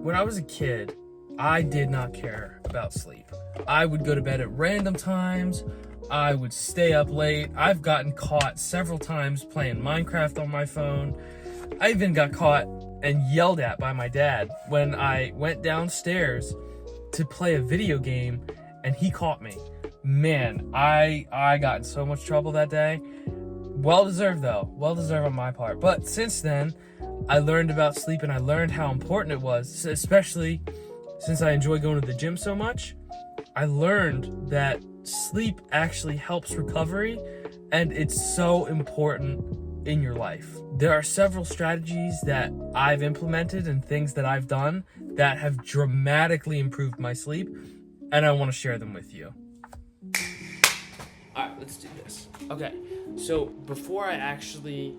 When I was a kid, I did not care about sleep. I would go to bed at random times. I would stay up late. I've gotten caught several times playing Minecraft on my phone. I even got caught and yelled at by my dad when I went downstairs to play a video game and he caught me. Man, I got in so much trouble that day. Well deserved though. Well deserved on my part. But since then, I learned about sleep and I learned how important it was, especially since I enjoy going to the gym so much. I learned that sleep actually helps recovery and it's so important in your life. There are several strategies that I've implemented and things that I've done that have dramatically improved my sleep, and I want to share them with you. All right, let's do this. Okay, so before I actually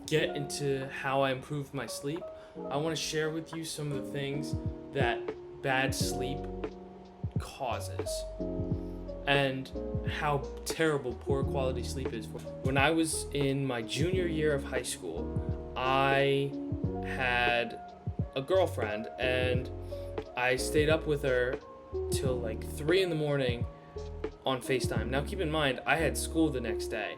get into how I improved my sleep, I want to share with you some of the things that bad sleep causes and how terrible poor quality sleep is. When I was in my junior year of high school, I had a girlfriend and I stayed up with her till like 3 a.m. on FaceTime. Now keep in mind, I had school the next day,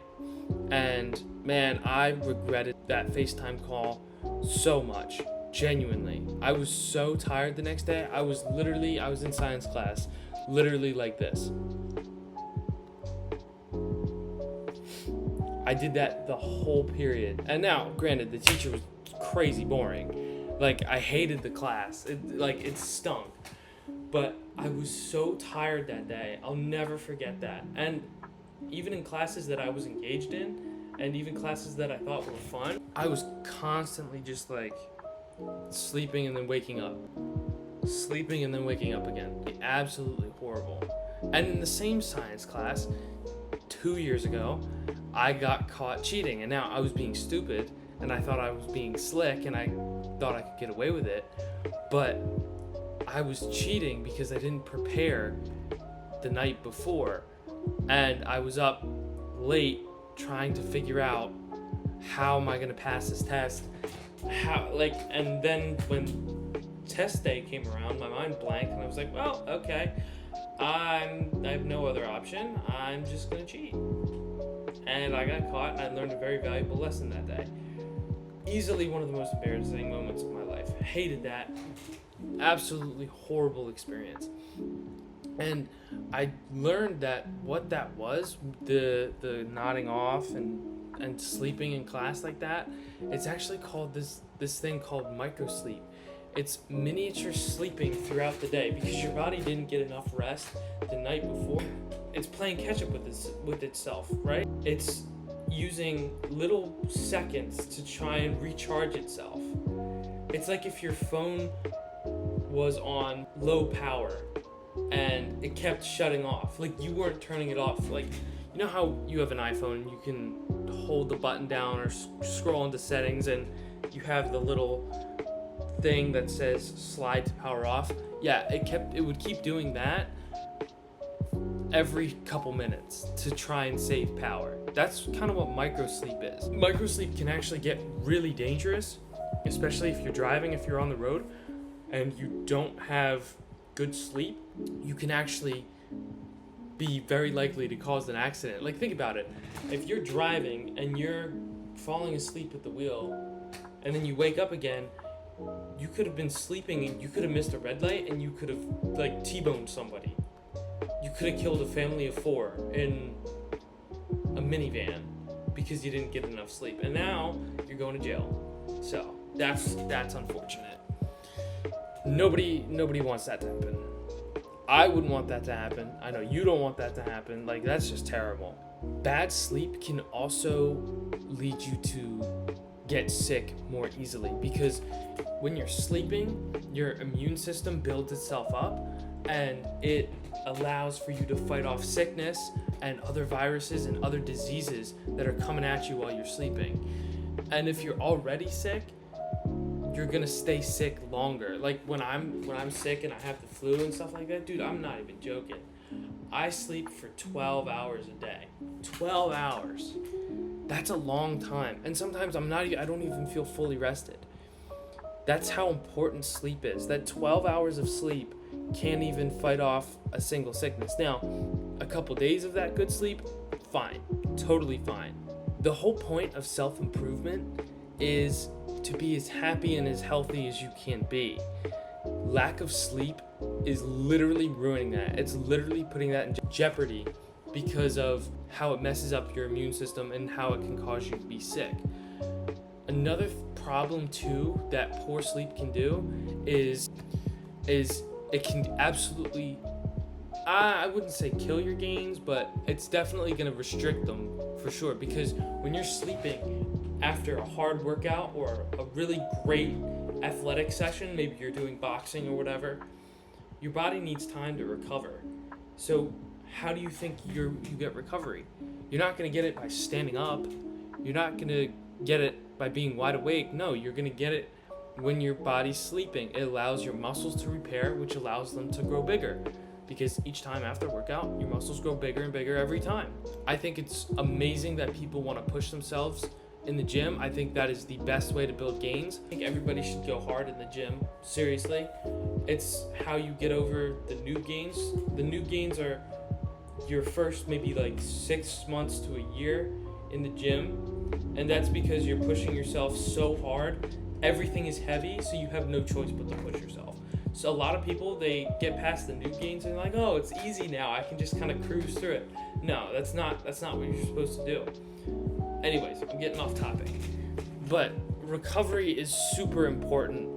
and man, I regretted that FaceTime call so much. Genuinely, I was so tired the next day. I was in science class, literally like this. I did that the whole period. And now, granted, the teacher was crazy boring. Like, I hated the class. It stunk. But I was so tired that day. I'll never forget that. And even in classes that I was engaged in, and even classes that I thought were fun, I was constantly just like sleeping and then waking up. Sleeping and then waking up again. Absolutely horrible. And in the same science class, 2 years ago, I got caught cheating. And now I was being stupid, and I thought I was being slick, and I thought I could get away with it. But I was cheating because I didn't prepare the night before. And I was up late trying to figure out how am I going to pass this test. And then when test day came around, my mind blanked, and I was like, well, okay, I have no other option. I'm just going to cheat. And I got caught, and I learned a very valuable lesson that day. Easily one of the most embarrassing moments of my life. Hated that. Absolutely horrible experience. And I learned that what that was, the nodding off and sleeping in class like that, it's actually called this thing called microsleep. It's miniature sleeping throughout the day because your body didn't get enough rest the night before. It's playing catch up with itself, right? It's using little seconds to try and recharge itself. It's like if your phone was on low power and it kept shutting off. Like you weren't turning it off. Like, you know how you have an iPhone and you can hold the button down or scroll into settings and you have the little thing that says slide to power off? Yeah, it would keep doing that every couple minutes to try and save power. That's kind of what microsleep is. Microsleep can actually get really dangerous, especially if you're driving, if you're on the road and you don't have good sleep. You can actually be very likely to cause an accident. Like, think about it. If you're driving and you're falling asleep at the wheel and then you wake up again, you could have been sleeping and you could have missed a red light and you could have like T-boned somebody. You could have killed a family of 4 in a minivan because you didn't get enough sleep. And now you're going to jail. So that's unfortunate. Nobody wants that to happen. I wouldn't want that to happen. I know you don't want that to happen. Like, that's just terrible. Bad sleep can also lead you to get sick more easily because when you're sleeping, your immune system builds itself up and it allows for you to fight off sickness and other viruses and other diseases that are coming at you while you're sleeping. And if you're already sick, you're gonna stay sick longer. Like when I'm sick and I have the flu and stuff like that, dude, I'm not even joking. I sleep for 12 hours a day. 12 hours. That's a long time. And sometimes I don't even feel fully rested. That's how important sleep is. That 12 hours of sleep can't even fight off a single sickness. Now, a couple days of that good sleep, fine, totally fine. The whole point of self-improvement is to be as happy and as healthy as you can be. Lack of sleep is literally ruining that. It's literally putting that in jeopardy because of how it messes up your immune system and how it can cause you to be sick. Another problem too that poor sleep can do is it can absolutely, I wouldn't say kill your gains, but it's definitely going to restrict them for sure, because when you're sleeping after a hard workout or a really great athletic session, maybe you're doing boxing or whatever, your body needs time to recover. So how do you think you get recovery? You're not going to get it by standing up. You're not going to get it by being wide awake. No, you're going to get it when your body's sleeping. It allows your muscles to repair, which allows them to grow bigger, because each time after workout, your muscles grow bigger and bigger every time. I think it's amazing that people want to push themselves in the gym. I think that is the best way to build gains. I think everybody should go hard in the gym. Seriously, it's how you get over the noob gains. The noob gains are your first maybe like 6 months to a year in the gym, and that's because you're pushing yourself so hard. Everything is heavy, so you have no choice but to push yourself. So a lot of people, they get past the noob gains and they're like, oh, it's easy now, I can just kind of cruise through it. No, that's not what you're supposed to do. Anyways, I'm getting off topic. But recovery is super important.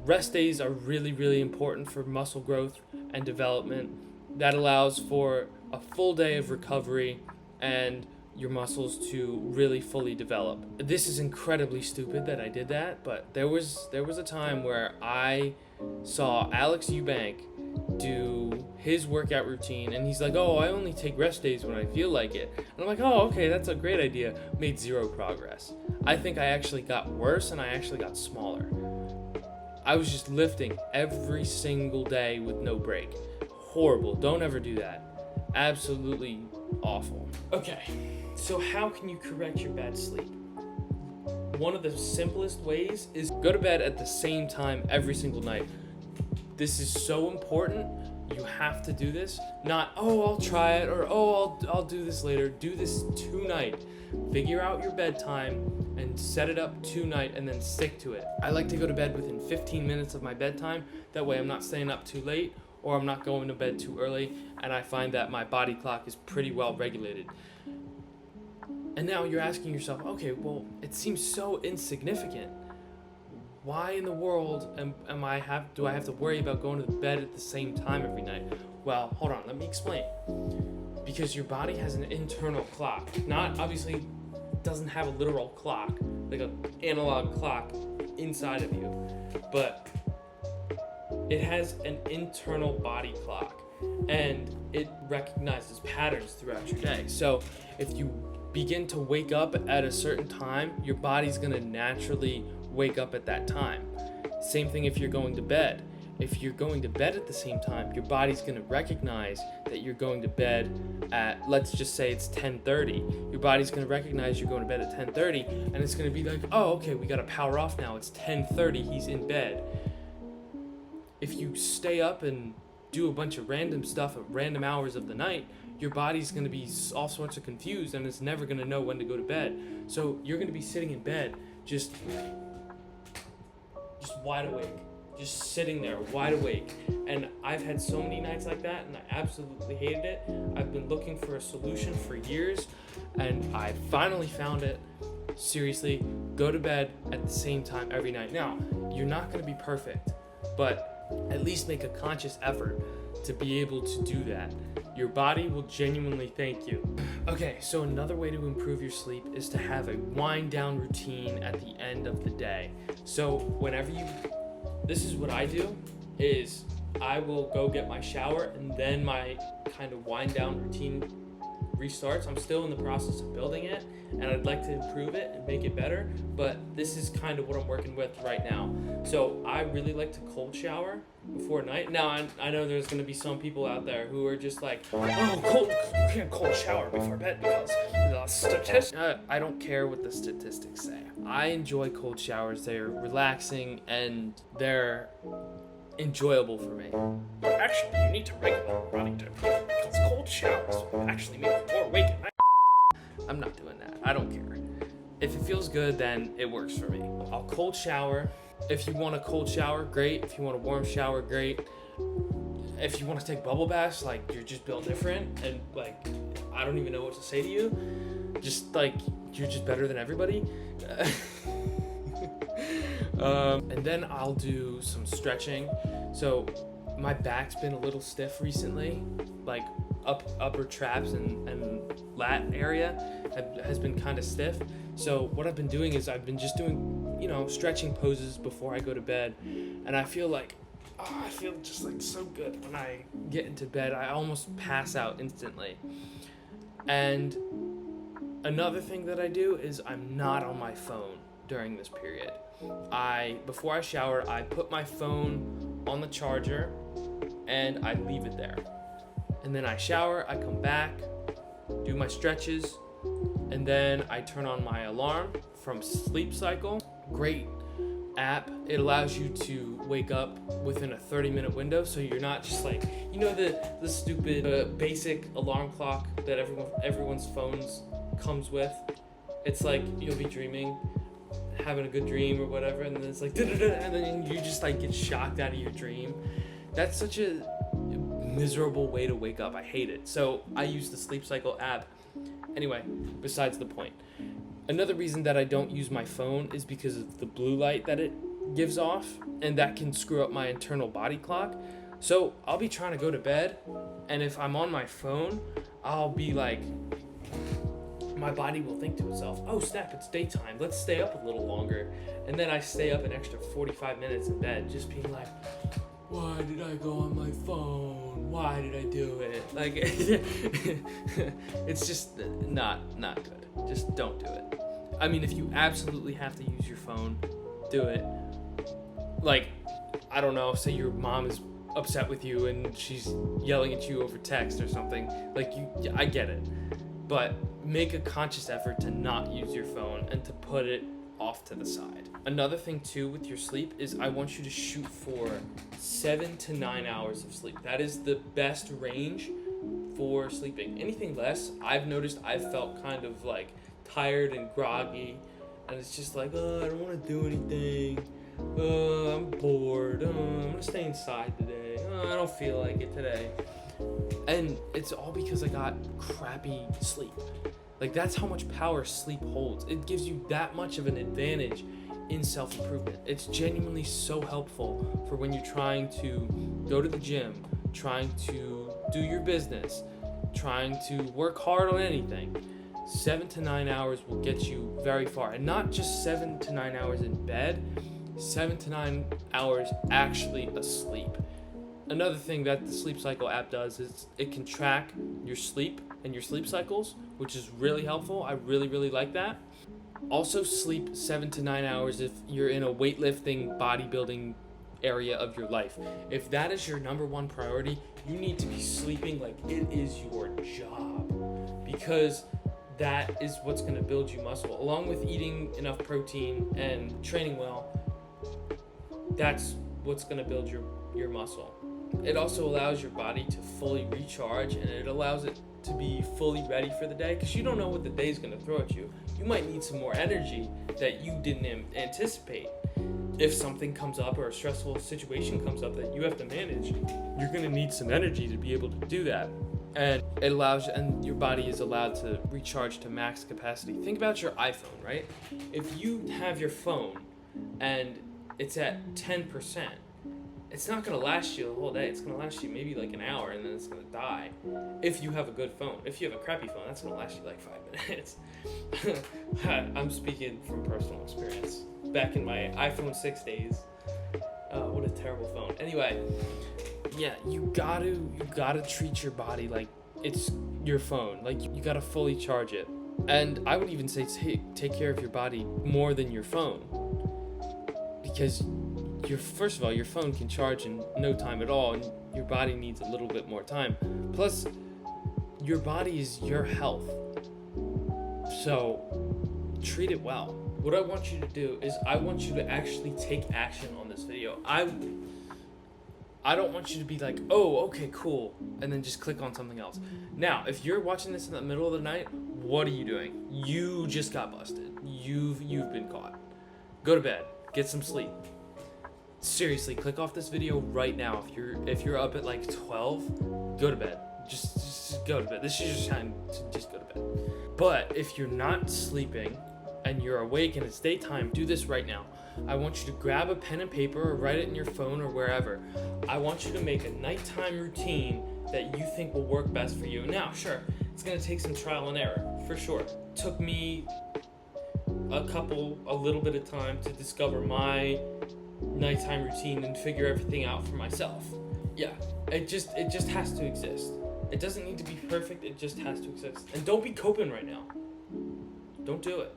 Rest days are really, really important for muscle growth and development. That allows for a full day of recovery and your muscles to really fully develop. This is incredibly stupid that I did that, but there was a time where I saw Alex Eubank do his workout routine, and he's like, oh, I only take rest days when I feel like it. And I'm like, oh, okay, that's a great idea. Made zero progress. I think I actually got worse, and I actually got smaller. I was just lifting every single day with no break. Horrible. Don't ever do that. Absolutely awful. Okay, so how can you correct your bad sleep? One of the simplest ways is go to bed at the same time every single night. This is so important. You have to do this. Not, oh, I'll try it, or oh, I'll do this later. Do this tonight. Figure out your bedtime and set it up tonight and then stick to it. I like to go to bed within 15 minutes of my bedtime. That way I'm not staying up too late, or I'm not going to bed too early, and I find that my body clock is pretty well regulated. And now you're asking yourself, okay, well, it seems so insignificant. Why in the world do I have to worry about going to bed at the same time every night? Well, hold on, let me explain. Because your body has an internal clock. Not, obviously, doesn't have a literal clock, like an analog clock inside of you, but it has an internal body clock, and it recognizes patterns throughout your day. So if you begin to wake up at a certain time, your body's gonna naturally wake up at that time. Same thing if you're going to bed. If you're going to bed at the same time, your body's gonna recognize that you're going to bed at, let's just say it's 10:30. Your body's gonna recognize you're going to bed at 10:30, and it's gonna be like, oh, okay, we gotta power off now. It's 10:30, he's in bed. If you stay up and do a bunch of random stuff at random hours of the night, your body's going to be all sorts of confused, and it's never going to know when to go to bed. So you're going to be sitting in bed just wide awake, just sitting there wide awake. And I've had so many nights like that, and I absolutely hated it. I've been looking for a solution for years, and I finally found it. Seriously, go to bed at the same time every night. Now, you're not going to be perfect, but at least make a conscious effort to be able to do that. Your body will genuinely thank you. Okay, so another way to improve your sleep is to have a wind down routine at the end of the day. So this is what I do, is I will go get my shower, and then my kind of wind down routine restarts. I'm still in the process of building it, and I'd like to improve it and make it better, but this is kind of what I'm working with right now. So I really like to cold shower before night. Now, I know there's going to be some people out there who are just like, oh, you can't cold shower before bed because the statistics. I don't care what the statistics say. I enjoy cold showers. They're relaxing and they're enjoyable for me. Actually, you need to regulate your body temperature because cold showers actually make you more awake at night. I'm not doing that. I don't care. If it feels good, then it works for me. I'll cold shower. If you want a cold shower, great. If you want a warm shower, great. If you want to take bubble baths, like, you're just built different, and like, I don't even know what to say to you. Just like, you're just better than everybody. And then I'll do some stretching. So my back's been a little stiff recently, like upper traps and lat area has been kind of stiff. So what I've been doing is I've been just doing, stretching poses before I go to bed, and I feel like, I feel just like so good when I get into bed. I almost pass out instantly. And another thing that I do is I'm not on my phone during this period. Before I shower, I put my phone on the charger and I leave it there. And then I shower, I come back, do my stretches, and then I turn on my alarm from Sleep Cycle. Great app. It allows you to wake up within a 30-minute window, so you're not just like, the stupid basic alarm clock that everyone's phones comes with. It's like you'll be dreaming, having a good dream or whatever, and then it's like and then you just like get shocked out of your dream. That's such a miserable way to wake up. I hate it. So I use the Sleep Cycle app. Anyway, besides the point. Another reason that I don't use my phone is because of the blue light that it gives off, and that can screw up my internal body clock. So I'll be trying to go to bed, and if I'm on my phone, I'll be like, my body will think to itself, oh snap, it's daytime, let's stay up a little longer. And then I stay up an extra 45 minutes in bed, just being like, why did I go on my phone? Why did I do it? Like, it's just not good. Just don't do it. I mean, if you absolutely have to use your phone, do it. Like, I don't know, say your mom is upset with you and she's yelling at you over text or something. Like, I get it. But make a conscious effort to not use your phone and to put it off to the side. Another thing too with your sleep is I want you to shoot for 7 to 9 hours of sleep. That is the best range for sleeping. Anything less, I've noticed I've felt kind of like tired and groggy, and it's just like, oh, I don't want to do anything. I'm bored. I'm gonna stay inside today. I don't feel like it today. And it's all because I got crappy sleep. Like, that's how much power sleep holds. It gives you that much of an advantage in self-improvement. It's genuinely so helpful for when you're trying to go to the gym, trying to do your business, trying to work hard on anything. 7 to 9 hours will get you very far. And not just 7 to 9 hours in bed, 7 to 9 hours actually asleep. Another thing that the Sleep Cycle app does is it can track your sleep and your sleep cycles, which is really helpful. I really, really like that. Also, sleep 7 to 9 hours if you're in a weightlifting, bodybuilding area of your life. If that is your number one priority, you need to be sleeping like it is your job, because that is what's going to build you muscle. Along with eating enough protein and training well, that's what's going to build your muscle. It also allows your body to fully recharge, and it allows it to be fully ready for the day, because you don't know what the day's going to throw at you. You might need some more energy that you didn't anticipate. If something comes up or a stressful situation comes up that you have to manage, you're going to need some energy to be able to do that. And it allows, and your body is allowed to recharge to max capacity. Think about your iPhone, right? If you have your phone and it's at 10%, it's not going to last you the whole day. It's going to last you maybe like an hour, and then it's going to die. If you have a good phone. If you have a crappy phone, that's going to last you like 5 minutes. I'm speaking from personal experience. Back in my iPhone 6 days. What a terrible phone. Anyway, yeah, you gotta treat your body like it's your phone. Like, you gotta fully charge it. And I would even say take care of your body more than your phone, because first of all, your phone can charge in no time at all, and your body needs a little bit more time. Plus, your body is your health, so treat it well. What I want you to do is I want you to actually take action on this video. I don't want you to be like, oh, okay, cool, and then just click on something else. Now, if you're watching this in the middle of the night, what are you doing? You just got busted. You've been caught. Go to bed. Get some sleep. Seriously, click off this video right now. If you're up at like 12, go to bed. Just go to bed. This is your time to just go to bed. But if you're not sleeping and you're awake and it's daytime, do this right now. I want you to grab a pen and paper or write it in your phone or wherever. I want you to make a nighttime routine that you think will work best for you. Now, sure, it's gonna take some trial and error, for sure. It took me a little bit of time to discover my nighttime routine and figure everything out for myself. Yeah, it just has to exist. It doesn't need to be perfect, it just has to exist. And don't be coping right now. Don't do it.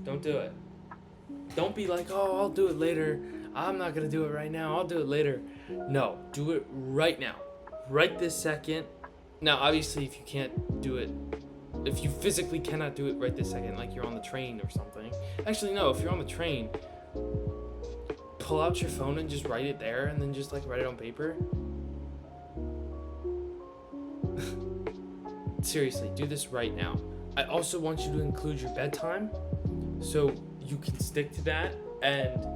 Don't do it. Don't be like, oh, I'll do it later. I'm not gonna do it right now. I'll do it later. No, do it right now. Right this second. Now, obviously, if you can't do it, if you physically cannot do it right this second, like you're on the train or something. Actually, no, if you're on the train, pull out your phone and just write it there, and then just like write it on paper. Seriously, do this right now. I also want you to include your bedtime, so you can stick to that and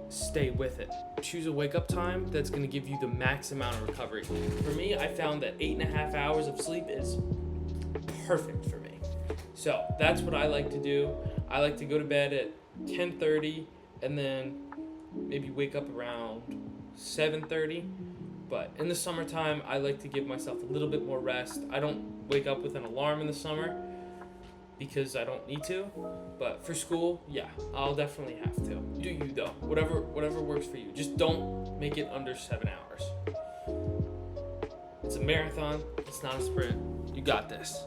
stay with it. Choose a wake up time that's going to give you the max amount of recovery. For me, I found that 8.5 hours of sleep is perfect for me. So that's what I like to do. I like to go to bed at 10:30 and then maybe wake up around 7:30. But in the summertime, I like to give myself a little bit more rest. I don't wake up with an alarm in the summer because I don't need to. But for school, yeah, I'll definitely have to. Do you though? Whatever works for you. Just don't make it under 7 hours. It's a marathon. It's not a sprint. You got this.